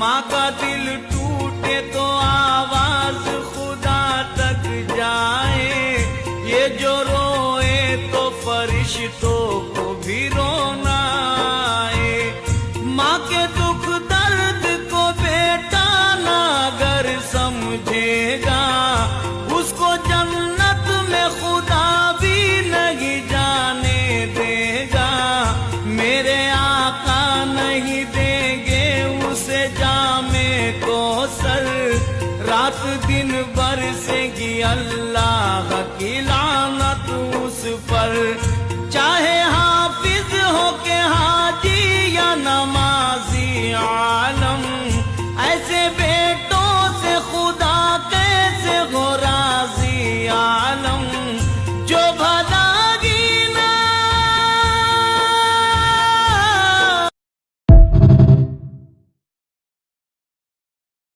माँ का दिल टूटे तो आवाज खुदा तक जाए, ये जो रोए तो फरिश्तों को भी रोना आए। माँ के दुख दर्द को बेटा ना अगर समझेगा, उसको जन्नत में खुदा भी नहीं जाने देगा। मेरे आका नहीं देंगे उसे जामे कौसर, रात दिन बरसेगी अल्लाह